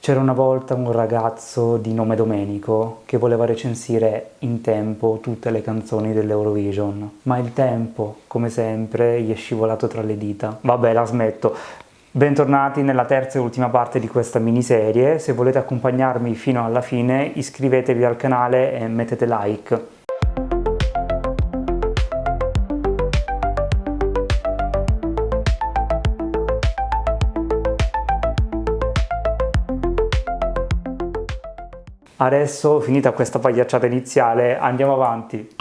C'era una volta un ragazzo di nome Domenico che voleva recensire in tempo tutte le canzoni dell'Eurovision, ma il tempo, come sempre, gli è scivolato tra le dita. Vabbè, la smetto. Bentornati nella terza e ultima parte di questa miniserie. Se volete accompagnarmi fino alla fine, iscrivetevi al canale e mettete like. Adesso, finita questa pagliacciata iniziale, andiamo avanti.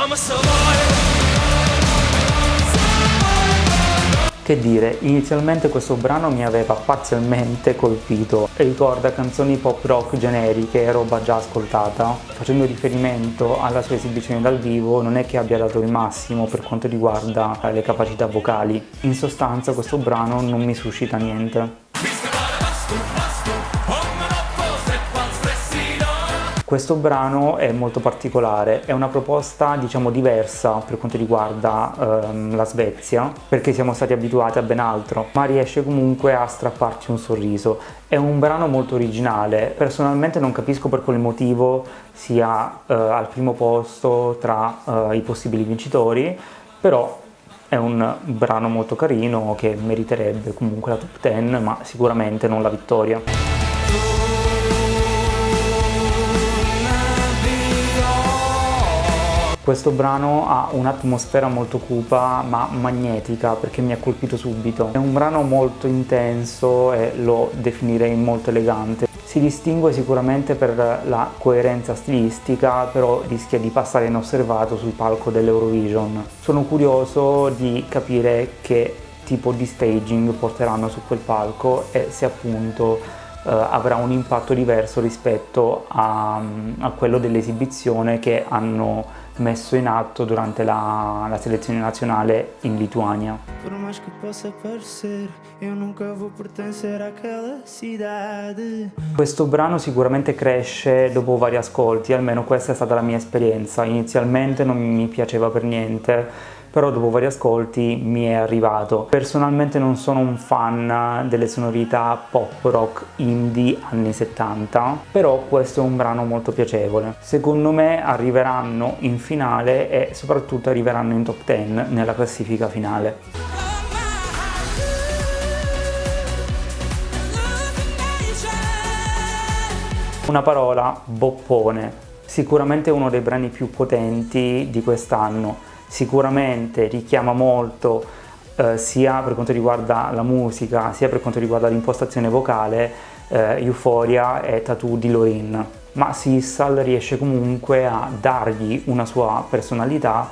Che dire, inizialmente questo brano mi aveva parzialmente colpito, ricorda canzoni pop rock generiche e roba già ascoltata. Facendo riferimento alla sua esibizione dal vivo, non è che abbia dato il massimo per quanto riguarda le capacità vocali. In sostanza questo brano non mi suscita niente. Questo brano è molto particolare, è una proposta diciamo diversa per quanto riguarda la Svezia, perché siamo stati abituati a ben altro, ma riesce comunque a strapparci un sorriso. È un brano molto originale, personalmente non capisco per quale motivo sia al primo posto tra i possibili vincitori, però è un brano molto carino che meriterebbe comunque la top 10, ma sicuramente non la vittoria. Questo brano ha un'atmosfera molto cupa ma magnetica perché mi ha colpito subito. È un brano molto intenso e lo definirei molto elegante. Si distingue sicuramente per la coerenza stilistica, però rischia di passare inosservato sul palco dell'Eurovision. Sono curioso di capire che tipo di staging porteranno su quel palco e se appunto avrà un impatto diverso rispetto a quello dell'esibizione che hanno messo in atto durante la selezione nazionale in Lituania. Questo brano sicuramente cresce dopo vari ascolti, almeno questa è stata la mia esperienza. Inizialmente non mi piaceva per niente, però dopo vari ascolti mi è arrivato. Personalmente non sono un fan delle sonorità pop rock indie anni 70, però questo è un brano molto piacevole. Secondo me arriveranno in finale e soprattutto arriveranno in top 10 nella classifica finale. Una parola, boppone. Sicuramente uno dei brani più potenti di quest'anno. Sicuramente richiama molto sia per quanto riguarda la musica sia per quanto riguarda l'impostazione vocale Euphoria e Tattoo di Lorin, ma Sissal riesce comunque a dargli una sua personalità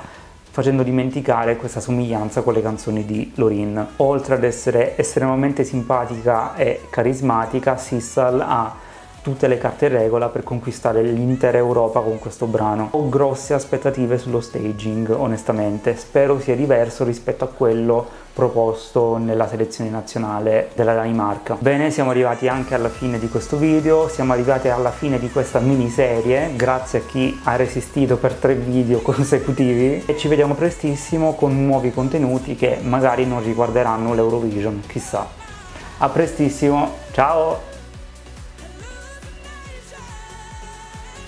facendo dimenticare questa somiglianza con le canzoni di Lorin. Oltre ad essere estremamente simpatica e carismatica, Sissal ha tutte le carte in regola per conquistare l'intera Europa con questo brano. Ho grosse aspettative sullo staging, onestamente. Spero sia diverso rispetto a quello proposto nella selezione nazionale della Danimarca. Bene, siamo arrivati anche alla fine di questo video, siamo arrivati alla fine di questa miniserie, grazie a chi ha resistito per 3 video consecutivi e ci vediamo prestissimo con nuovi contenuti che magari non riguarderanno l'Eurovision, chissà. A prestissimo, ciao!